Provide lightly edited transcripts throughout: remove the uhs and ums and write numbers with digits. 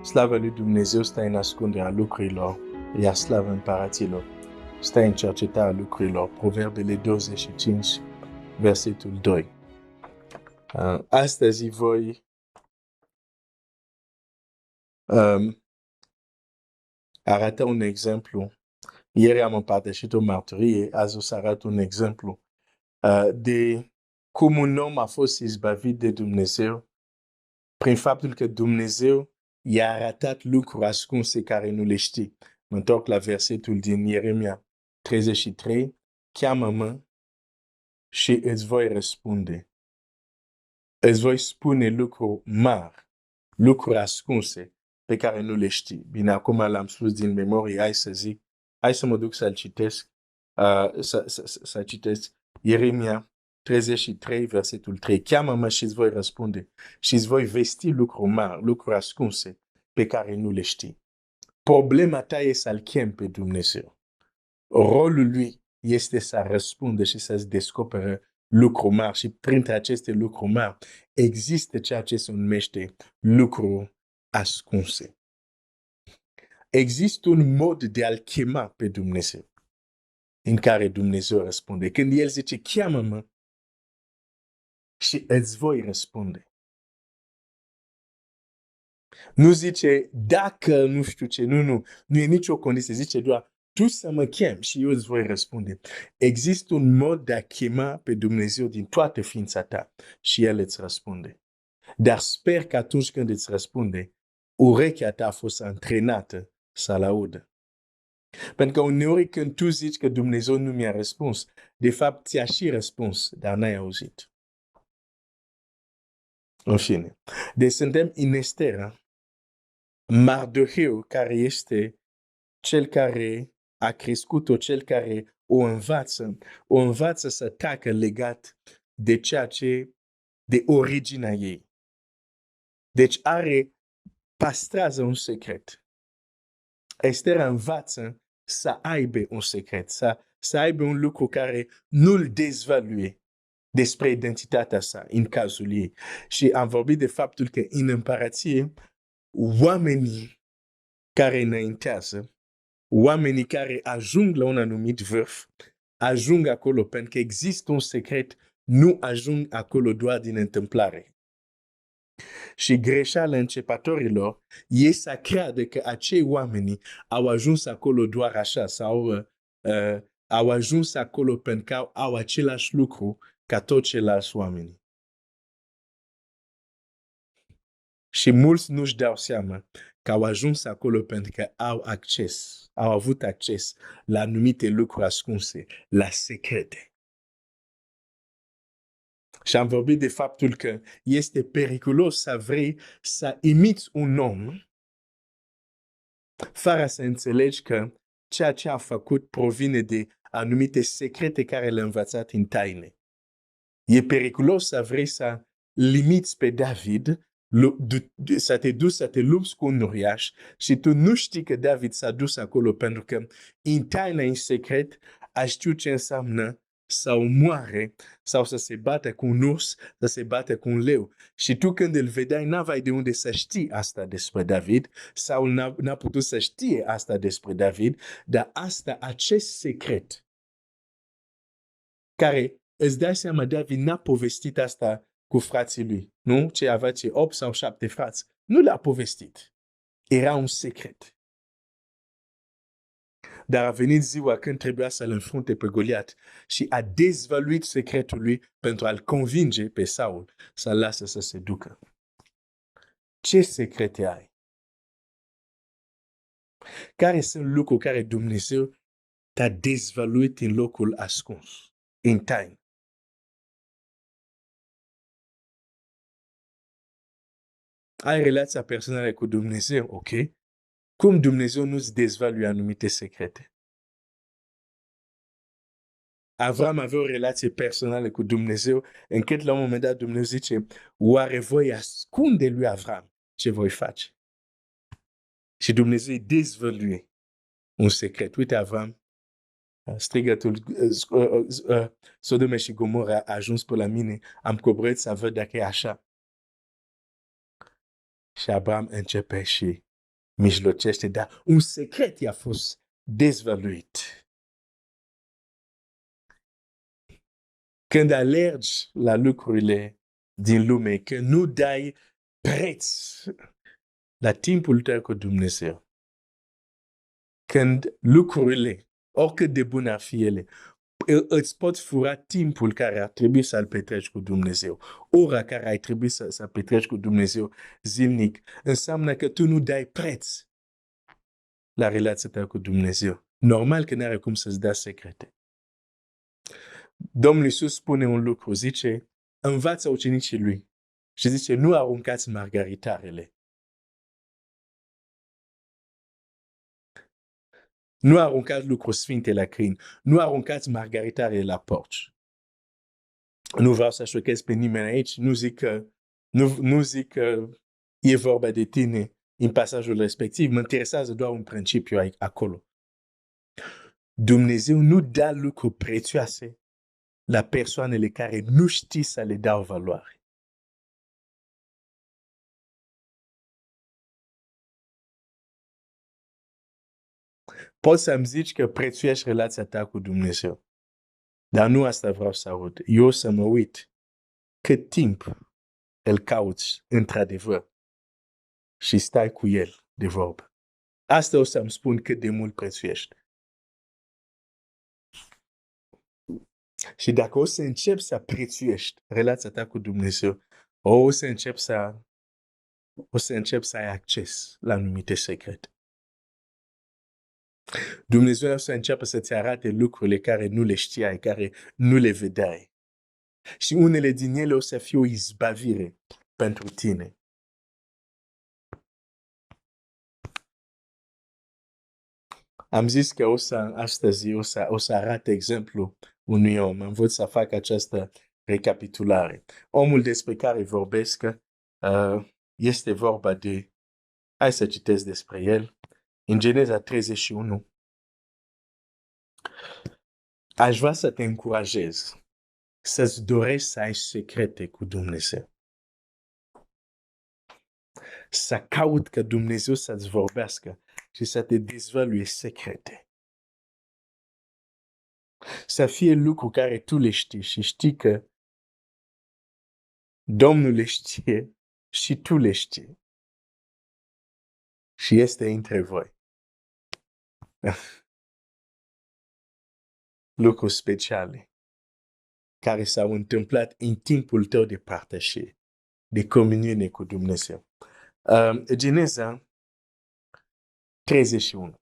Slavă lui Dumnezeu stă în ascunderea lucrurilor, iar slavă împăraților stă în cercetarea lucrurilor. Proverbele 25, versetul 2. Astăzi voi arăta un exemplu. Ieri am împărtășit o mărturie, azi o să arăt un exemplu de cum un om a fost izbăvit de Dumnezeu prin faptul că Dumnezeu i-a arătat lucruri ascunse care nu le știi. Mă întorc la versetul din Ieremia 33. Cheamă-mă și îți voi răspunde. Îți voi spune lucruri mari, lucruri ascunse pe care nu le știi. Bine, acum l-am spus din memorie, hai să mă duc să-l citesc, să citesc Ieremia 33, versetul 3. Cheamă-mă și îți voi răspunde și îți voi vesti lucruri mari, lucruri ascunse pe care nu le știi. Problema ta e să-L chem pe Dumnezeu. Rolul lui este să răspundă și să-ți descopere lucruri mari și printre aceste lucruri mari există ceea ce se numește lucruri ascunse. Există un mod de a-L chema pe Dumnezeu în care Dumnezeu răspunde. Când El zice, cheamă-mă și îți voi răspunde. Nu zice, dacă nu știu ce, nu e nicio condiție. Zice doar, tu să mă chem și eu îți voi răspunde. Există un mod de a chema pe Dumnezeu din toată ființa ta și El îți răspunde. Dar sper că atunci când îți răspunde, urechea ta a fost antrenată să-L audă. Pentru că uneori când tu zici că Dumnezeu nu mi-a răspuns, de fapt ți-a și răspuns, dar n-ai auzit. În fine. Deci suntem în Estera. Mardoheu, care este cel care a crescut-o, cel care o învață să tacă legat de ceea ce, de originea ei. Deci păstrează un secret. Estera învață să aibă un secret, să aibă un lucru care nu-l dezvăluie despre identitatea sa, în cazul ei. Și am vorbit de faptul că în împărație, oamenii care înaintează, oamenii care ajung la un anumit vârf, ajung acolo pentru că există un secret, nu ajung acolo doar din întâmplare. Și greșeala începătorilor e să creadă că acei oameni au ajuns acolo doar așa sau au ajuns acolo pentru că au același lucru ca toți ceilalți oameni. Și mulți nu-și dau seama că au ajuns acolo pentru că au avut acces la anumite lucruri ascunse, la secrete. Și am vorbit de faptul că este periculos să vrei să imiți un om fără să înțelegi că ceea ce a făcut provine de anumite secrete care le-a învățat în taine. E periculos să vrei să limiți pe David, să te duci să te lupți cu un uriaș și tu nu știi că David s-a dus acolo pentru că în taină, în secret, a știut ce înseamnă să omoare sau să se bată cu un urs, să se bată cu un leu. Și tu când îl vedeai, n-aveai de unde să știi asta despre David sau n-a putut să știe asta despre David, dar acest secret care îți dai seama, David n-a povestit asta cu frații lui, nu? Ce avea 8 sau 7 frați. Nu l-a povestit. Era un secret. Dar a venit ziua când trebuia să-l înfrunte pe Goliat și a dezvăluit secretul lui pentru a-l convinge pe Saul să-l lasă să se ducă. Ce secrete ai? Care sunt lucruri care Dumnezeu te-a dezvăluit în locul ascuns, în taină? Ai relația personală cu Dumnezeu, ok? Cum Dumnezeu nu-ți dezvăluie anumite secrete? Avram avea o relație personală cu Dumnezeu, încât la un moment dat Dumnezeu zice, oare voi ascunde lui Avram ce voi face? Și Dumnezeu îi dezvăluie un secret. Uite, Avram, strigătul, Sodome și Gomora a ajuns pe la mine, am coborât să văd dacă e așa. Și Avram începe și mijlocește, dar un secret i-a fost dezvăluit. Când alergi la lucrurile din lume, că nu dai preț la timpul tău cu Dumnezeu, când lucrurile, oricât de bune ar fi ele, îți pot fura timpul care ar trebui să-l petreci cu Dumnezeu, ora care ai trebui să petreci cu Dumnezeu zilnic, înseamnă că tu nu dai preț la relația ta cu Dumnezeu. Normal că n-are cum să-ți dea secrete. Domnul Iisus spune un lucru, zice, învață ucenicii lui și zice, nu aruncați margaritarele. Nu aruncați lucruri sfinte la crin. Nu aruncați margaritarele la porci. Nu vreau să șochez pe nimeni aici. Nu zic că e vorba de tine în pasajul respectiv. Mă interesează doar un principiu acolo. Dumnezeu nu dă lucruri prețioase la persoanele care nu știi să le dau valoare. Poți să-mi zici că prețuiești relația ta cu Dumnezeu. Dar nu asta vreau să aud. Eu să mă uit cât timp îl cauți într-adevăr și stai cu el de vorbă. Asta o să-mi spun cât de mult prețuiești. Și dacă o să începi să prețuiești relația ta cu Dumnezeu, o să începi să ai acces la anumite secrete. Dumnezeu o să înceapă să-ți arate lucrurile care nu le știai, care nu le vedeai. Și unele din ele o să fie o izbăvire pentru tine. Am zis că astăzi o să arate exemplu unui om. Am vrut să fac această recapitulare. Omul despre care vorbesc este vorba de... Hai să citesc despre el. În Geneza 31. Aș vrea să te încurajez să-ți dorești să ai secrete cu Dumnezeu. Să caut că Dumnezeu să-ți vorbească și să te dezvăluie secrete. Să fie lucruri care tu le știi și știi că Domnul le știe și tu le știi. Și este între voi. Lucruri speciale care s-au întâmplat în timpul tău de părtășie, de comuniune cu Dumnezeu. Geneza 31.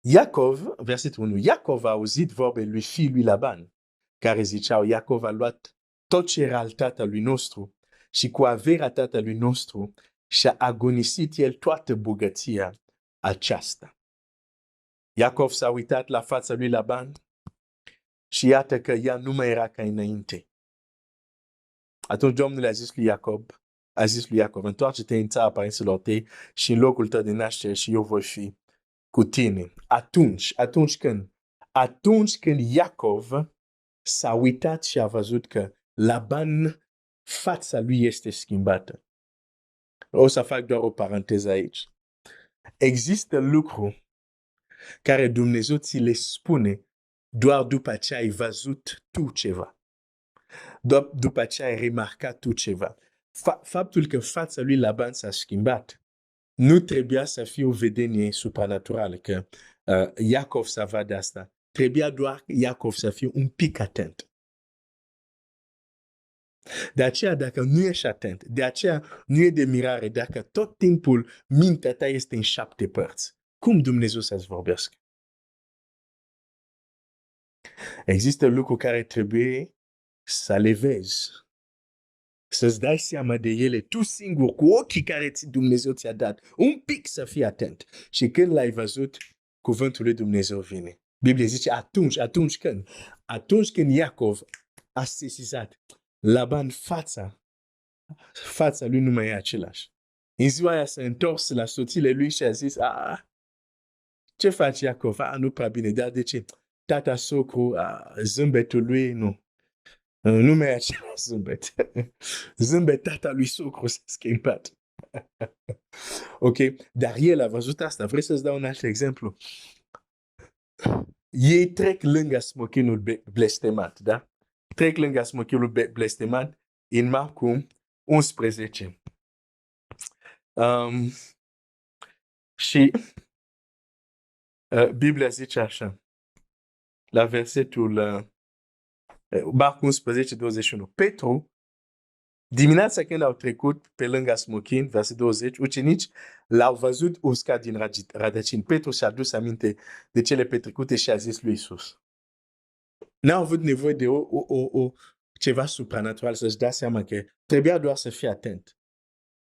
Iacov, versetul 1, Iacov a auzit vorbele lui fiului Laban, care ziceau, Iacov a luat tot ce era al tatălui nostru și cu averea tatălui nostru și-a agonisit el toată bogăția aceasta. Iacov s-a uitat la fața lui Laban și iată că ea nu mai era ca înainte. Atunci Domnul a zis lui Iacov, întoarce-te în țara părinților tăi și în locul tău de naștere și eu voi fi cu tine. Atunci când Iacov s-a uitat și a văzut că Laban, fața lui este schimbată. O să fac doar o paranteză aici. Există lucruri care Dumnezeu ți le spune doar după ce ai văzut tu ceva. Doar după ce ai remarcat tu ceva. Faptul că fața lui Laban s-a schimbat nu trebuia să fie o vedenie supranaturală, că Iacov să vadă asta. Trebuia doar Iacov să fie un pic atent. De aceea, dacă nu ești atent, de aceea nu e de mirare dacă tot timpul mintea ta este în 7 părți. Cum Dumnezeu să-ți vorbească? Există lucruri care trebuie să le vezi. Să-ți dai seama de ele tu singur, cu ochii care Dumnezeu ți-a dat. Un pic să fii atent. Și când l-ai văzut, cuvântul lui Dumnezeu vine. Biblia zice atunci când? Atunci când Iacov a sesizat. Laban, fața lui nu mai e același. În ziua aia s-a întors la soțiile lui și a zis, ce faci Iacov? Nu prea bine, dar de ce? Tata socru, zâmbetul lui, nu mai e același zâmbet. Zâmbet tata lui socru s-a schimbat. Ok, dar el a văzut asta. Vrei să-ți dau un alt exemplu? Ei trec lângă smochinul blestemat, da? Trec lângă smochinul blestemat în Marcu 11. Și Biblia zice așa, la versetul Marcu 11, 21. Petru, dimineața când au trecut pe lângă smochin, verset 20, ucenici l-au văzut uscat din rădăcini. Petru și-a adus aminte de cele petrecute și a zis lui Iisus. N-au avut nevoie de ceva supranatural să-și dea seama că trebuia doar să fie atent.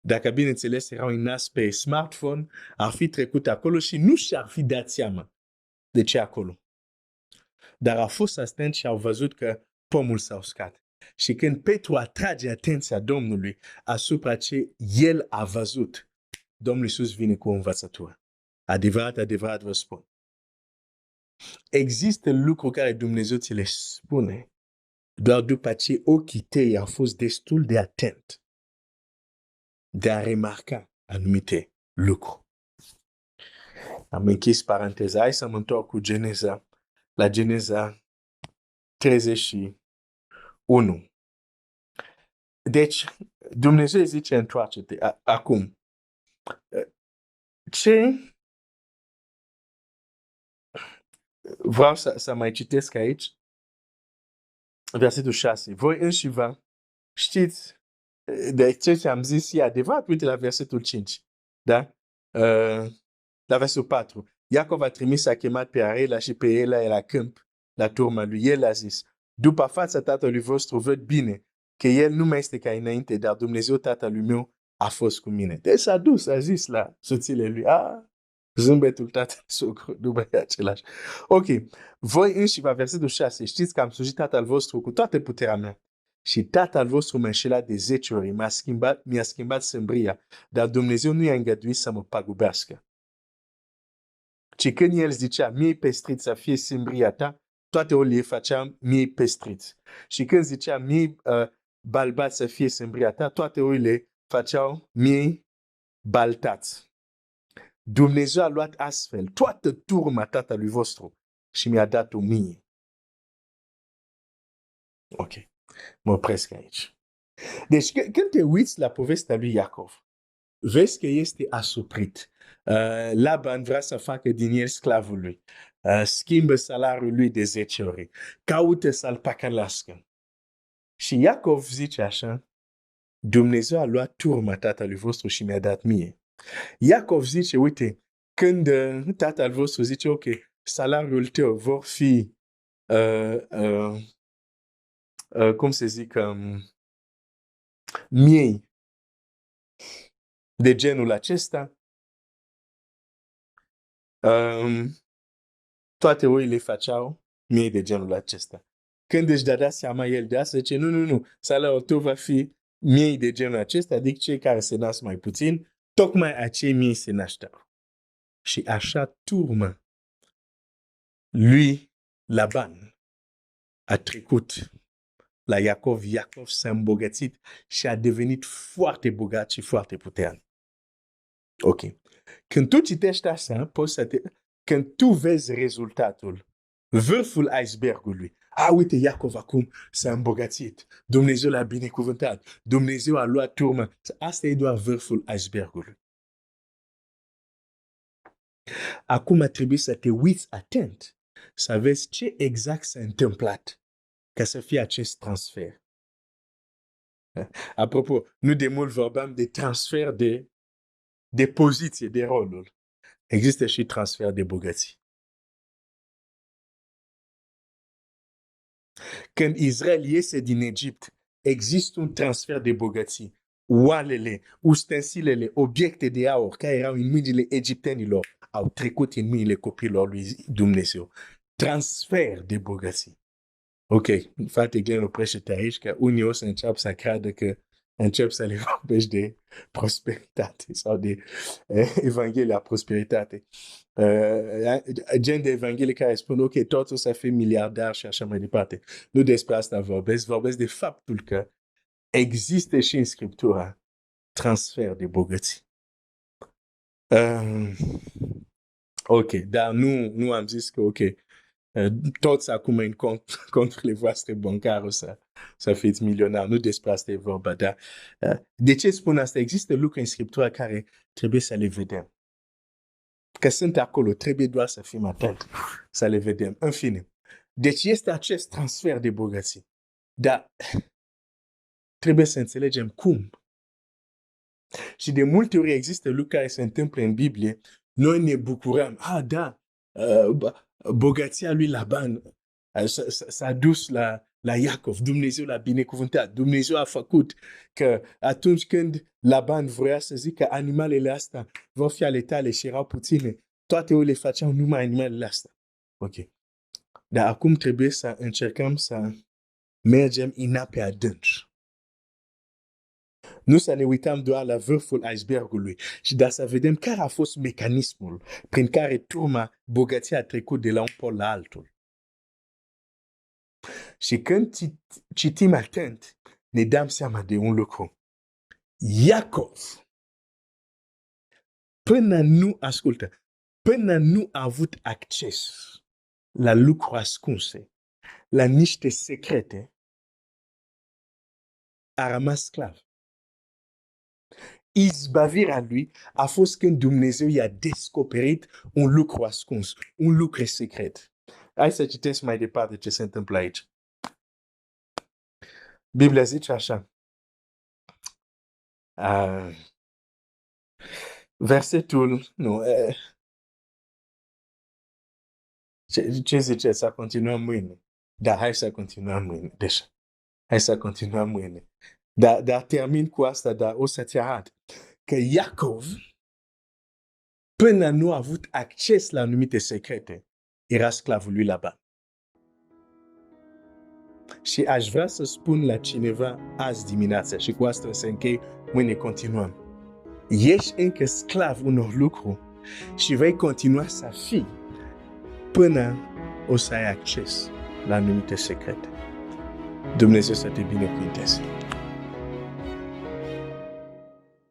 Dacă, bineînțeles, erau în nas pe smartphone, ar fi trecut acolo și nu și-ar fi dat seama de ce acolo. Dar au fost atenți și au văzut că pomul s-a uscat. Și când Petru atrage atenția Domnului asupra ce el a văzut, Domnul Iisus vine cu o învățătură. Adevărat, adevărat vă spun. Există lucruri care Dumnezeu ți le spune doar după ce ochii tăi au fost destul de atent de a remarca anumite lucruri. Am închis paranteza. Hai să mă întorc cu Geneza, la Geneza 31. Deci, Dumnezeu zice, întoarce-te. Acum, ce vreau să mai citesc aici, versetul 6. Voi înșivă știți de ce am zis e adevărat. Uite la versetul 5. Da? La versetul 4. Iacov a trimis, a chemat pe Arela și pe Ela la câmp, la turma lui. El a zis, după fața tatălui vostru văd bine că el nu mai este ca înainte, dar Dumnezeu tatălui meu a fost cu mine. Deci s-a dus, a zis la soțile lui, zâmbetul tatăl socru, nu mai e același. Ok, voi înșiva, versetul 6, știți că am slujit tatăl vostru cu toată puterea mea. Și tatăl vostru m-a înșelat de 10 ori, mi-a schimbat sâmbria, dar Dumnezeu nu i-a îngăduit să mă pagubească. Ci când el zicea, mie pestrit să fie sâmbria ta, toate ori le făceam mie pestrit. Și când zicea, mie balbat să fie sâmbria ta, toate ori le făceau mie baltați. Dumnezeu a luat astfel toată turma tatălui vostru și mi-a dat-o mie. Ok, mă opresc aici. Deci când te uiți la povestea lui Iacov, vezi că este asuprit. Laban vrea să facă din el sclavul lui. Schimbă salariul lui de 10 ori. Caută să-l păcălească. Și Iacov zice așa, Dumnezeu a luat turma tatălui vostru și mi-a dat mie. Iacov zice, uite, când tatăl vostru zice, ok, salariul tău vor fi, cum se zic, miei de genul acesta, toate oile făceau miei de genul acesta. Când își dădea seama el de asta, zice, nu, salariul tău va fi miei de genul acesta, adică cei care se nasc mai puțin, tocmai acei miei se nașteau. Și așa turma lui Laban a trecut la Iacov. Iacov s-a îmbogățit și a devenit foarte bogat și foarte puternic. Ok. Când tu citești asta, când tu vezi rezultatul, vârful icebergului, uite, Iacov acum s-a îmbogățit, Dumnezeu l-a binecuvântat, Dumnezeu a luat turma. Asta e doar vârful icebergului. Acum trebuie să te uiți atent, să vezi ce exact s-a întâmplat ca să fie acest transfer. Apropo, nu de mult vorbeam de transfer de poziție, de roluri. Există și transfer de bogății. Când Israel iese din Egipt, există un transfer de bogății. Oalele, ustensilele, obiecte de aur care erau în mâinile egiptenilor au trecut în mâinile copiilor lui Dumnezeu. Transfer de bogății. Ok, frate Glenn, oprește-te aici, că unii o să înceapă să creadă că încep să le vorbești de prosperitate sau de Evanghelia prosperitate. Gen de Evanghelie care spun, ok, toți o să fie miliardari și așa mai departe. Nu despre asta vorbesc de faptul că există și în Scriptura transfer de bogății. Ok, dar nu am zis că, ok, toți acum în conturile voastre bancare să fiți milionari. Nu despre asta e vorba, dar de ce spun asta? Există lucruri în Scriptură care trebuie să le vedem. Că sunt acolo, trebuie doar să fim atenți, să le vedem. În fine, deci este acest transfer de bogății. Dar trebuie să înțelegem cum. Și de multe ori există lucruri care se întâmplă în Biblie, noi ne bucurăm. Da, bogăția lui Laban s-a dus la Iacov, Dumnezeu l-a binecuvântat, Dumnezeu a făcut că atunci când Laban vrea să zică animalele astea vor fi ale tale și erau puține, toate ori le făceau numai animalele astea. Ok. Dar acum trebuie să încercăm să mergem în ape adânci. Nu să ne uităm doar la vârful icebergului, și dar să vedem care a fost mecanismul prin care turma bogăția a trecut de la un pol la altul. Și când citim atent, ne dăm seama de un lucru. Iacov, până nu a avut acces la lucruri ascunse, la niște secrete, a rămas sclav. Izbavirea lui a fost când Dumnezeu i-a descoperit un lucru ascuns, un lucru secret. Hai să citesc mai departe ce se întâmplă aici. Biblia zice așa. Versetul, ce zice? Să continuăm mâine. Da, hai să continuăm mâine. Deci, hai să continuăm mâine. Dar termin cu asta, dar o să-ți arăt că Iacov, până nu a avut acces la anumite secrete, era sclavul lui Laban. Și aș vrea să spun la cineva azi dimineața, și cu asta să închei, mâine continuăm. Ești încă sclav unor lucruri și vei continua să fii până o să ai acces la anumite secrete. Dumnezeu să te binecuvânteze.